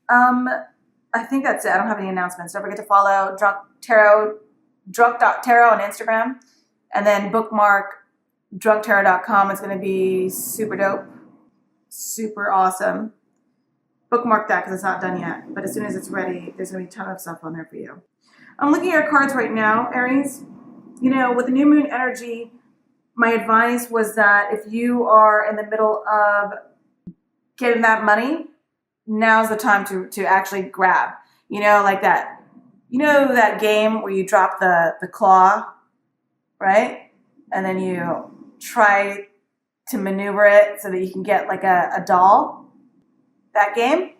I think that's it. I don't have any announcements. Don't forget to follow drunk.tarot on Instagram, and then bookmark drunktarot.com. It's going to be super dope, super awesome. Bookmark that because it's not done yet. But as soon as it's ready, there's going to be a ton of stuff on there for you. I'm looking at your cards right now, Aries. You know, with the new moon energy, my advice was that if you are in the middle of getting that money, now's the time to actually grab. You know, like that. You know that game where you drop the claw, right? And then you try to maneuver it so that you can get like a doll. That game.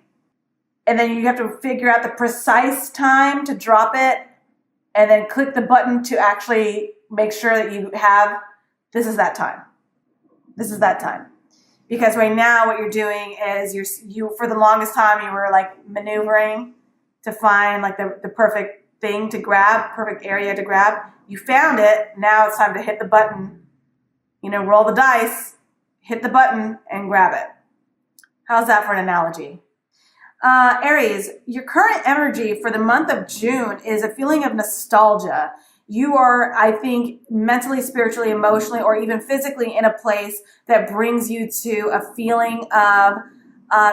And then you have to figure out the precise time to drop it and then click the button to actually make sure that you have, this is that time. This is that time. Because right now what you're doing is you for the longest time you were like maneuvering to find like the perfect thing to grab, perfect area to grab. You found it. Now it's time to hit the button, you know, roll the dice, hit the button and grab it. How's that for an analogy? Aries, your current energy for the month of June is a feeling of nostalgia. You are, I think, mentally, spiritually, emotionally, or even physically in a place that brings you to a feeling of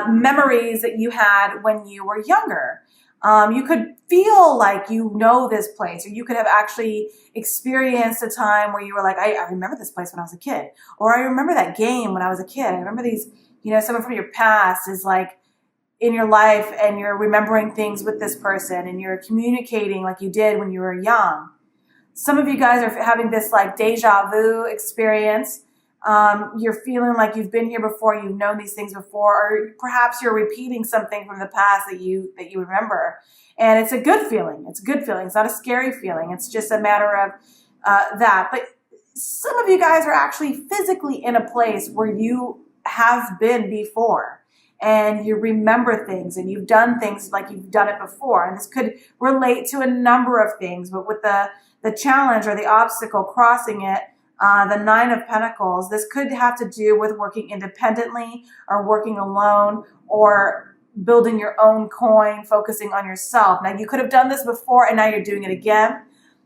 memories that you had when you were younger. You could feel like you know this place, or you could have actually experienced a time where you were like, I remember this place when I was a kid, or I remember that game when I was a kid. I remember these, you know, someone from your past is like in your life and you're remembering things with this person and you're communicating like you did when you were young. Some of you guys are having this like deja vu experience. You're feeling like you've been here before, you've known these things before, or perhaps you're repeating something from the past that you remember. And it's a good feeling. It's a good feeling. It's not a scary feeling. It's just a matter of that. But some of you guys are actually physically in a place where you have been before. And you remember things and you've done things like you've done it before. And this could relate to a number of things, but with the challenge or the obstacle crossing it, the Nine of Pentacles, this could have to do with working independently or working alone or building your own coin, focusing on yourself. Now, you could have done this before and now you're doing it again.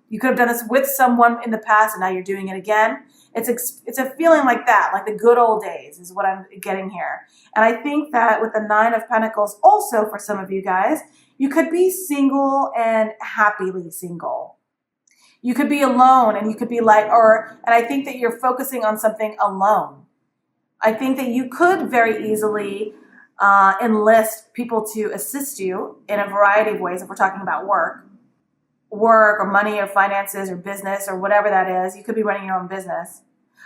You could have done this with someone in the past and now you're doing it again. It's a feeling like that, like the good old days is what I'm getting here. And I think that with the Nine of Pentacles, also for some of you guys, you could be single and happily single. You could be alone and you could be like, and I think that you're focusing on something alone. I think that you could very easily enlist people to assist you in a variety of ways if we're talking about work or money or finances or business or whatever that is. You could be running your own business.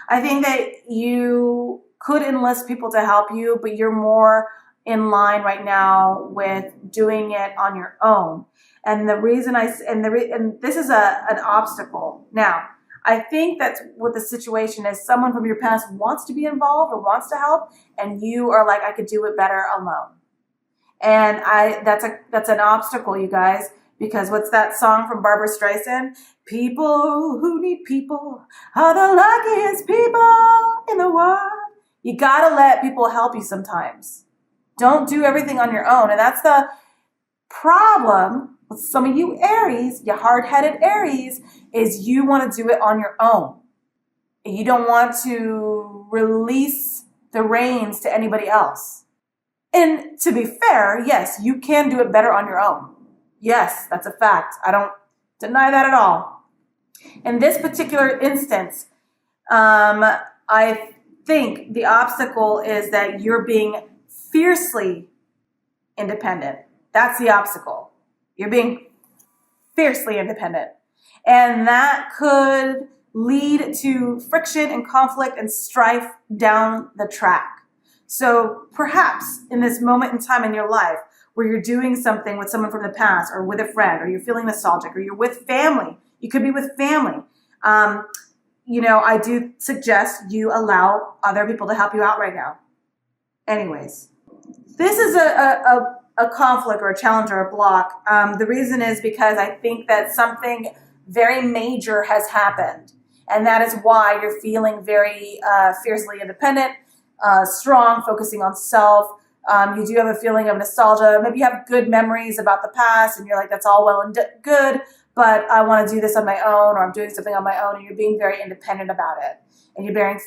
I think that you could enlist people to help you, but you're more in line right now with doing it on your own. And the reason and this is an obstacle. Now, I think that's what the situation is. Someone from your past wants to be involved or wants to help, and you are like, I could do it better alone. And that's an obstacle, you guys. Because what's that song from Barbara Streisand? People who need people are the luckiest people in the world. You gotta let people help you sometimes. Don't do everything on your own. And that's the problem with some of you Aries, you hard-headed Aries, is you want to do it on your own. You don't want to release the reins to anybody else. And to be fair, yes, you can do it better on your own. Yes, that's a fact. I don't deny that at all. In this particular instance, I think the obstacle is that you're being fiercely independent. That's the obstacle. You're being fiercely independent. And that could lead to friction and conflict and strife down the track. So perhaps in this moment in time in your life, where you're doing something with someone from the past or with a friend, or you're feeling nostalgic, or you're with family. You could be with family. I do suggest you allow other people to help you out right now. Anyways, this is a conflict or a challenge or a block. The reason is because I think that something very major has happened. And that is why you're feeling very fiercely independent, strong, focusing on self, You do have a feeling of nostalgia. Maybe you have good memories about the past and you're like, that's all well and good, but I want to do this on my own, or I'm doing something on my own, and you're being very independent about it. And you're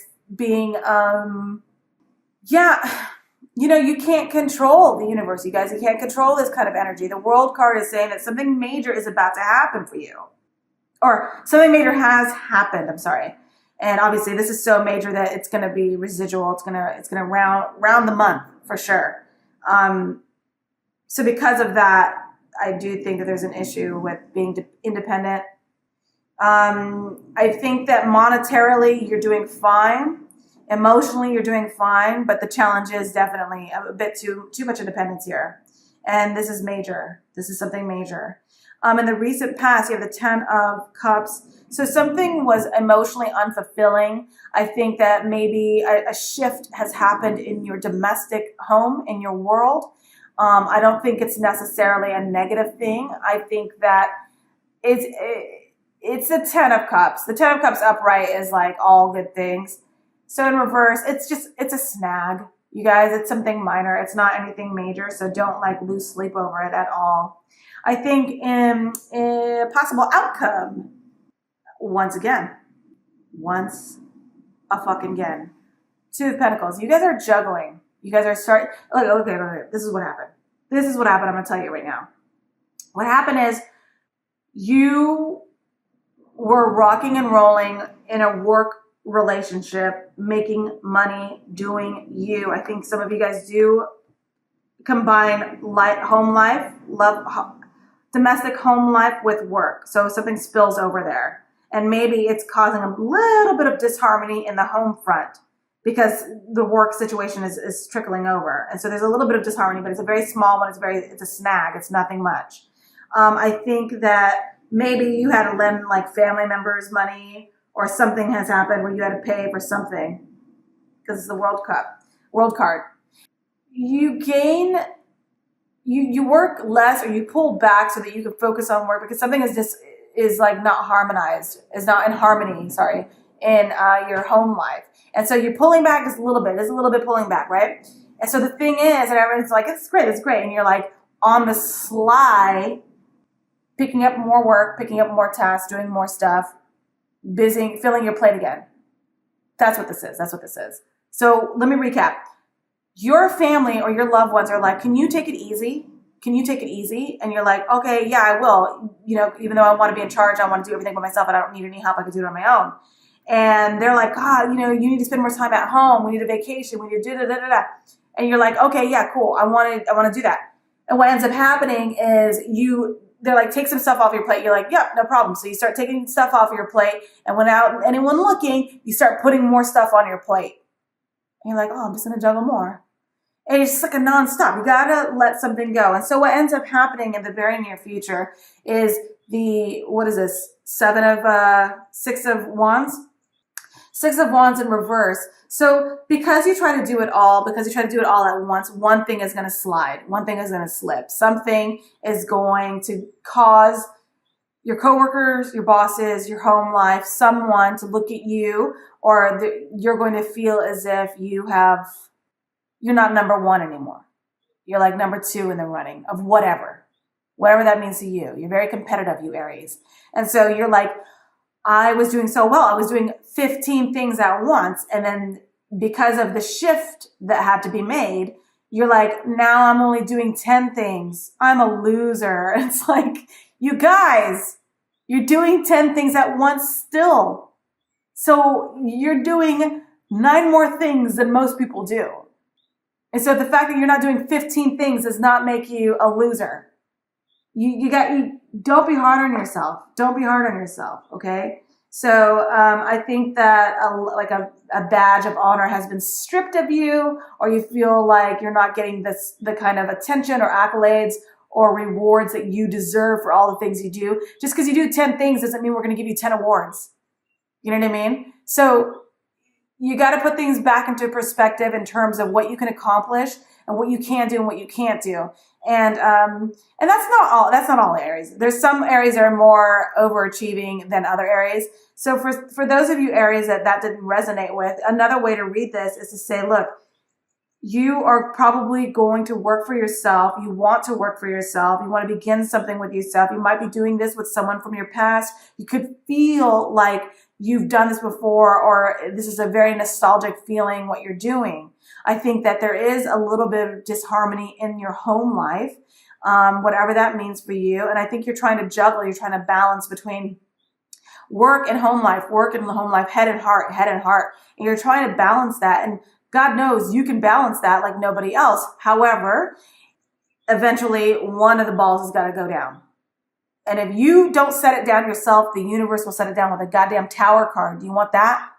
you can't control the universe, you guys. You can't control this kind of energy. The World card is saying that something major is about to happen for you. Or something major has happened, I'm sorry. And obviously this is so major that it's going to be residual. It's going to round the month for sure. So because of that, I do think that there's an issue with being independent. I think that monetarily you're doing fine. Emotionally you're doing fine, but the challenge is definitely a bit too much independence here. And this is major. This is something major. In the recent past, you have the 10 of Cups. So something was emotionally unfulfilling. I think that maybe a shift has happened in your domestic home, in your world. I don't think it's necessarily a negative thing. I think that it's a 10 of Cups. The 10 of Cups upright is like all good things. So in reverse, it's a snag. You guys, it's something minor. It's not anything major. So don't like lose sleep over it at all. I think in a possible outcome, once a fucking again, 2 of Pentacles. You guys are juggling. You guys are starting. Okay. This is what happened. I'm going to tell you right now. What happened is you were rocking and rolling in a work relationship, making money, doing you. I think some of you guys do combine home life, domestic home life with work. So something spills over there. And maybe it's causing a little bit of disharmony in the home front because the work situation is trickling over. And so there's a little bit of disharmony, but it's a very small one. It's a snag. It's nothing much. I think that maybe you had to lend like family members money, or something has happened where you had to pay for something because it's the World card. You gain, you work less, or you pull back so that you can focus on work because something is like not harmonized, is not in harmony, in your home life. And so you're pulling back just a little bit. There's a little bit pulling back, right? And so the thing is, and everyone's like, it's great. And you're like on the sly, picking up more work, picking up more tasks, doing more stuff, busy, filling your plate again. That's what this is. So let me recap. Your family or your loved ones are like, can you take it easy? And you're like, okay, yeah, I will. Even though I want to be in charge, I want to do everything by myself, and I don't need any help. I can do it on my own. And they're like, God, you need to spend more time at home. We need a vacation. We need to do. And you're like, okay, yeah, cool. I want to do that. And what ends up happening is they're like, take some stuff off your plate. You're like, yep, no problem. So you start taking stuff off your plate, and without anyone looking, you start putting more stuff on your plate. And you're like, oh, I'm just going to juggle more. And it's just like a nonstop. You got to let something go. And so what ends up happening in the very near future is what is this? 6 of Wands? 6 of Wands in reverse. So because you try to do it all at once, one thing is going to slide. One thing is going to slip. Something is going to cause your coworkers, your bosses, your home life, someone to look at you, or you're going to feel as if you're not number 1 anymore. You're like number 2 in the running of whatever that means to you. You're very competitive, you Aries. And so you're like, I was doing so well. I was doing 15 things at once. And then because of the shift that had to be made, you're like, now I'm only doing 10 things. I'm a loser. It's like, you guys, you're doing 10 things at once still. So you're doing 9 more things than most people do. And so the fact that you're not doing 15 things does not make you a loser. You don't be hard on yourself. Don't be hard on yourself. Okay. So, I think that a badge of honor has been stripped of you, or you feel like you're not getting the kind of attention or accolades or rewards that you deserve for all the things you do. Just because you do 10 things doesn't mean we're going to give you 10 awards. You know what I mean? So you got to put things back into perspective in terms of what you can accomplish and what you can do and what you can't do. And that's not all Aries. There's some Aries that are more overachieving than other Aries. So for those of you Aries that didn't resonate with, another way to read this is to say, look, you are probably going to work for yourself. You want to work for yourself. You want to begin something with yourself. You might be doing this with someone from your past. You could feel like you've done this before, or this is a very nostalgic feeling what you're doing. I think that there is a little bit of disharmony in your home life, whatever that means for you. And I think you're trying to juggle, you're trying to balance between work and home life, head and heart. And you're trying to balance that. And God knows you can balance that like nobody else. However, eventually one of the balls has got to go down. And if you don't set it down yourself, the universe will set it down with a goddamn tower card. Do you want that?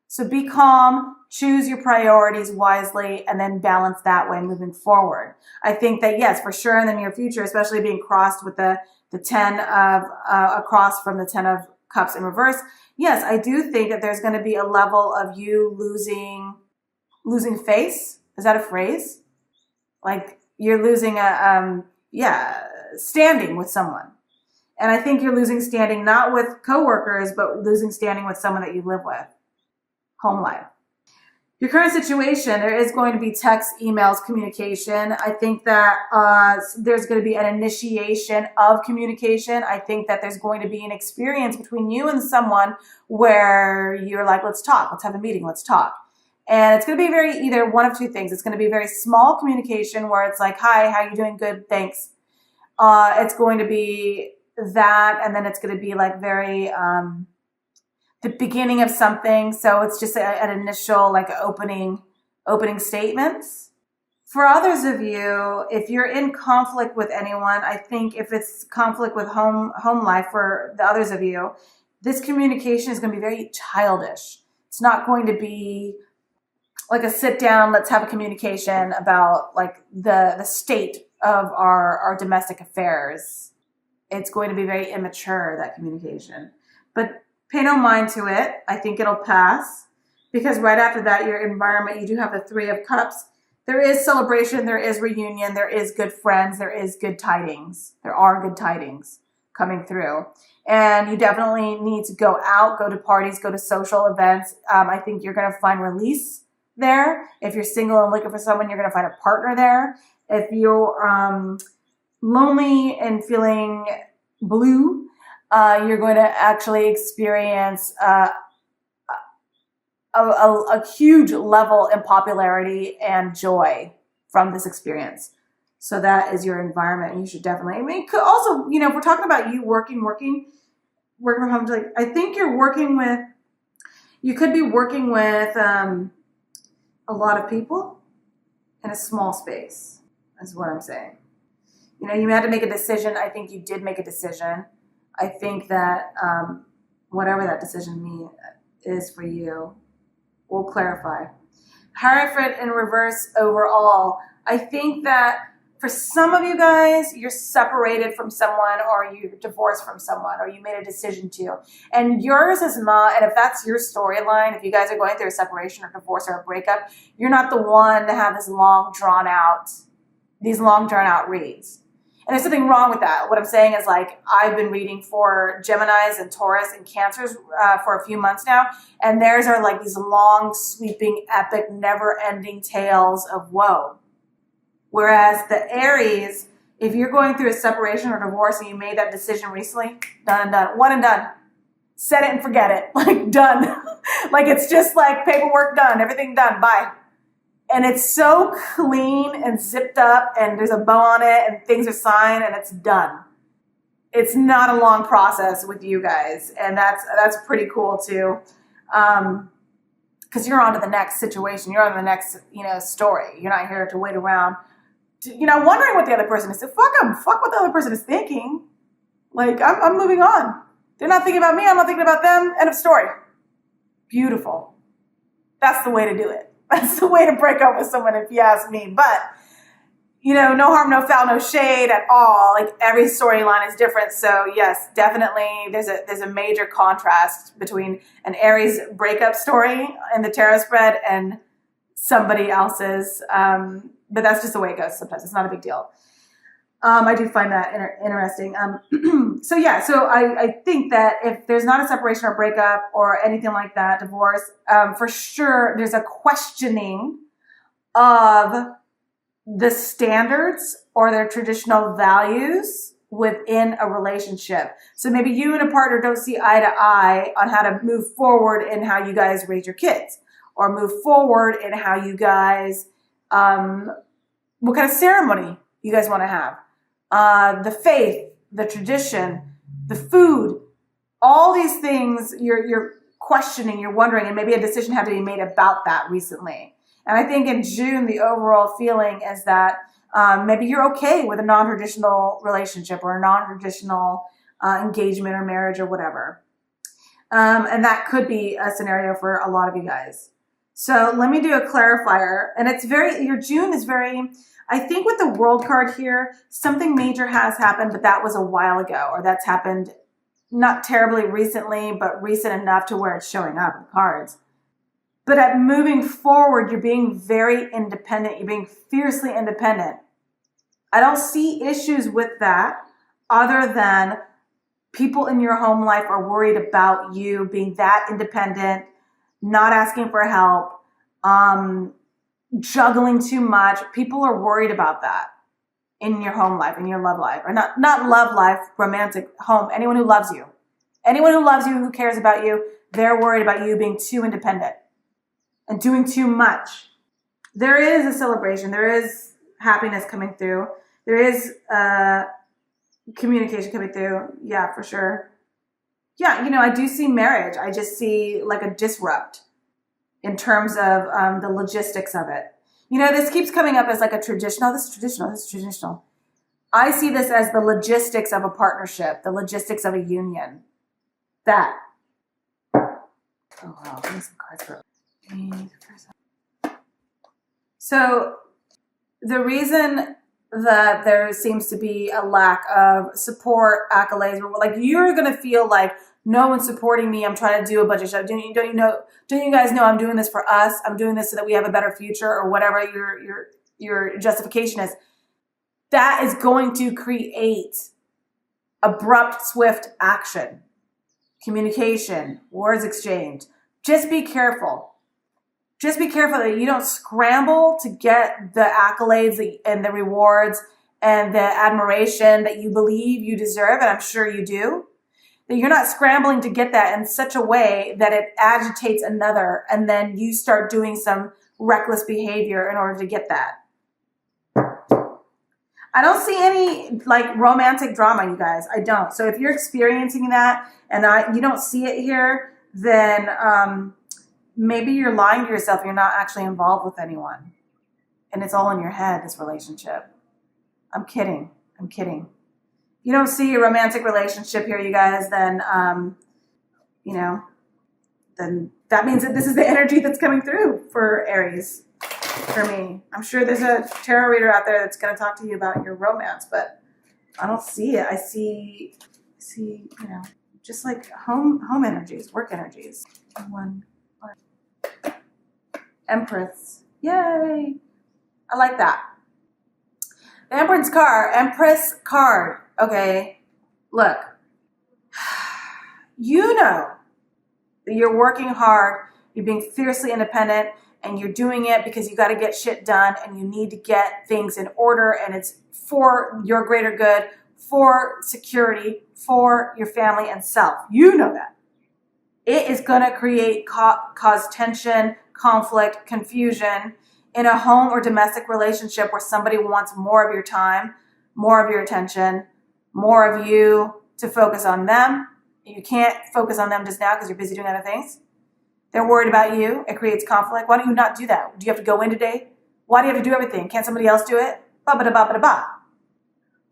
So be calm, choose your priorities wisely, and then balance that way moving forward. I think that, yes, for sure in the near future, especially being crossed with the 10 of, across from the 10 of Cups in reverse, yes, I do think that there's going to be a level of you losing face. Is that a phrase? Like you're losing standing with someone. And I think you're losing standing, not with coworkers, but losing standing with someone that you live with. Home life. Your current situation, there is going to be text, emails, communication. I think that there's going to be an initiation of communication. I think that there's going to be an experience between you and someone where you're like, let's talk, let's have a meeting, let's talk. And it's going to be either one of two things. It's going to be very small communication where it's like, hi, how you doing? Good, thanks. It's going to be that, and then it's going to be like very the beginning of something. So it's just an initial like opening statements. For others of you, if you're in conflict with anyone, I think if it's conflict with home life for the others of you, this communication is going to be very childish. It's not going to be like a sit down, let's have a communication about like the state of our domestic affairs. It's going to be very immature, that communication. But pay no mind to it. I think it'll pass. Because right after that, your environment, you do have the 3 of Cups. There is celebration, there is reunion, there is good friends, there is good tidings. There are good tidings coming through. And you definitely need to go out, go to parties, go to social events. I think you're going to find release there. If you're single and looking for someone, you're going to find a partner there. If you're lonely and feeling blue, you're going to actually experience a huge level in popularity and joy from this experience. So that is your environment. You should definitely, I mean, could also, if we're talking about you working from home, like, I think you could be working with a lot of people in a small space, is what I'm saying. You had to make a decision. I think you did make a decision. I think that whatever that decision is for you, we'll clarify. Hierophant in reverse overall. I think that for some of you guys, you're separated from someone, or you're divorced from someone, or you made a decision to. And yours is not, and if that's your storyline, if you guys are going through a separation or divorce or a breakup, you're not the one to have these long drawn out reads. And there's something wrong with that. What I'm saying is, like, I've been reading for Geminis and Taurus and Cancers for a few months now, and theirs are like these long, sweeping, epic, never-ending tales of woe. Whereas the Aries, if you're going through a separation or divorce and you made that decision recently, done and done, one and done. Set it and forget it. Like, done. Like, it's just like paperwork done, everything done, bye. And it's so clean and zipped up, and there's a bow on it, and things are signed, and it's done. It's not a long process with you guys, and that's pretty cool too, because you're on to the next situation. You're on to the next story. You're not here to wait around, wondering what the other person is. So fuck them. Fuck what the other person is thinking. Like, I'm moving on. They're not thinking about me. I'm not thinking about them. End of story. Beautiful. That's the way to do it. That's the way to break up with someone, if you ask me. But, no harm, no foul, no shade at all. Like, every storyline is different. So, yes, definitely there's a major contrast between an Aries breakup story in the tarot spread and somebody else's. But that's just the way it goes sometimes. It's not a big deal. I do find that interesting. So I think that if there's not a separation or breakup or anything like that, divorce, for sure there's a questioning of the standards or their traditional values within a relationship. So maybe you and a partner don't see eye to eye on how to move forward in how you guys raise your kids, or move forward in how you guys, what kind of ceremony you guys want to have, the faith, the tradition, the food, all these things you're questioning, you're wondering, and maybe a decision had to be made about that recently. And I think in June, the overall feeling is that maybe you're okay with a non-traditional relationship or a non-traditional engagement or marriage or whatever. And that could be a scenario for a lot of you guys. So let me do a clarifier. And it's your June is very, I think with the World card here, something major has happened, but that was a while ago, or that's happened not terribly recently, but recent enough to where it's showing up in cards. But at moving forward, you're being very independent. You're being fiercely independent. I don't see issues with that other than people in your home life are worried about you being that independent, not asking for help, juggling too much. People are worried about that in your home life, in your love life, or not love life, romantic home. Anyone who loves you, who cares about you, they're worried about you being too independent and doing too much. There is a celebration. There is happiness coming through. There is communication coming through. Yeah, for sure. Yeah, I do see marriage. I just see like a disrupt in terms of the logistics of it. This keeps coming up as like a traditional. This is traditional. This is traditional. I see this as the logistics of a partnership, the logistics of a union. That. Oh, wow. Give me some cards for So the reason that there seems to be a lack of support, accolades, like you're going to feel like no one's supporting me. I'm trying to do a bunch of stuff. Don't you guys know I'm doing this for us? I'm doing this so that we have a better future, or whatever your justification is. That is going to create abrupt, swift action, communication, words exchanged. Just be careful. Just be careful that you don't scramble to get the accolades and the rewards and the admiration that you believe you deserve, and I'm sure you do. That you're not scrambling to get that in such a way that it agitates another, and then you start doing some reckless behavior in order to get that. I don't see any like romantic drama, you guys. I don't. So if you're experiencing that and you don't see it here, then maybe you're lying to yourself. You're not actually involved with anyone. And it's all in your head, this relationship. I'm kidding. If you don't see a romantic relationship here, you guys, then, then that means that this is the energy that's coming through for Aries, for me. I'm sure there's a tarot reader out there that's going to talk to you about your romance, but I don't see it. I see, just like home energies, work energies. One. Empress. Yay. I like that. The Empress card. Okay. Look. You know that you're working hard, you're being fiercely independent, and you're doing it because you got to get shit done and you need to get things in order, and it's for your greater good, for security, for your family and self. You know that. It is going to create cause tension, conflict, confusion in a home or domestic relationship where somebody wants more of your time, more of your attention, more of you to focus on them. You can't focus on them just now because you're busy doing other things. They're worried about you. It creates conflict. Why don't you not do that? Do you have to go in today? Why do you have to do everything? Can't somebody else do it? Ba-ba-da-ba-ba-da-ba.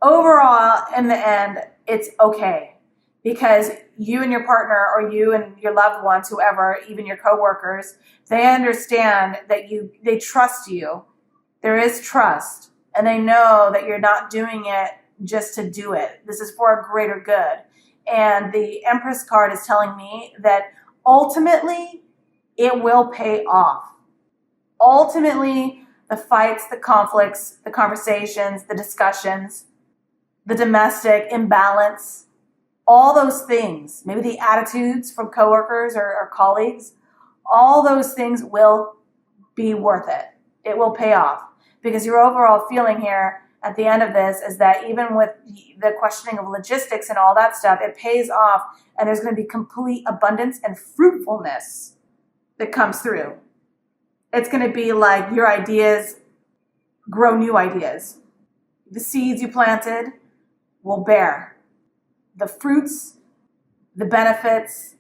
Overall, in the end, it's okay. Because you and your partner, or you and your loved ones, whoever, even your coworkers, they understand that they trust you. There is trust. And they know that you're not doing it just to do it. This is for a greater good. And the Empress card is telling me that ultimately it will pay off. Ultimately, the fights, the conflicts, the conversations, the discussions, the domestic imbalance, all those things, maybe the attitudes from coworkers or colleagues, all those things will be worth it. It will pay off, because your overall feeling here at the end of this is that even with the questioning of logistics and all that stuff, it pays off, and there's going to be complete abundance and fruitfulness that comes through. It's going to be like your ideas grow new ideas. The seeds you planted will bear the fruits, the benefits,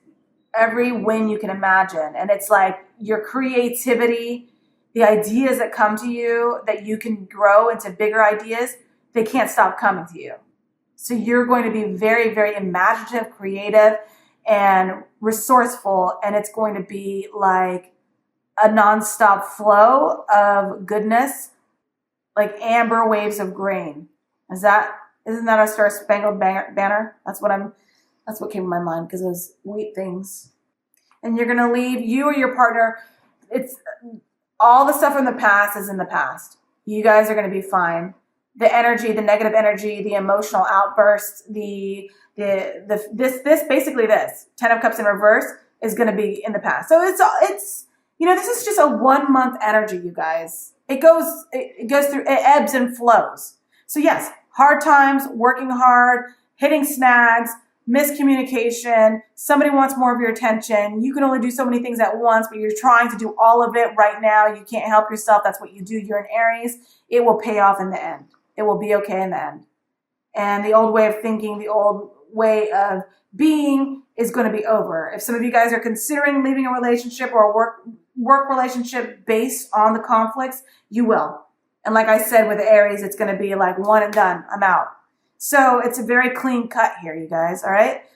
every win you can imagine. And it's like your creativity, the ideas that come to you that you can grow into bigger ideas, they can't stop coming to you. So you're going to be very, very imaginative, creative, and resourceful. And it's going to be like a nonstop flow of goodness, like amber waves of grain. Isn't that our Star Spangled Banner? That's what came to my mind, because those wheat things. And you're going to leave, you or your partner, it's all the stuff from the past is in the past. You guys are going to be fine. The energy, the negative energy, the emotional outbursts, this basically this 10 of Cups in reverse is going to be in the past. So it's this is just a 1 month energy, you guys. It goes through, it ebbs and flows. So yes, hard times, working hard, hitting snags, miscommunication, somebody wants more of your attention. You can only do so many things at once, but you're trying to do all of it right now. You can't help yourself. That's what you do. You're an Aries. It will pay off in the end. It will be okay in the end. And the old way of thinking, the old way of being is going to be over. If some of you guys are considering leaving a relationship or a work relationship based on the conflicts, you will. And like I said, with Aries, it's going to be like one and done. I'm out. So it's a very clean cut here, you guys. All right.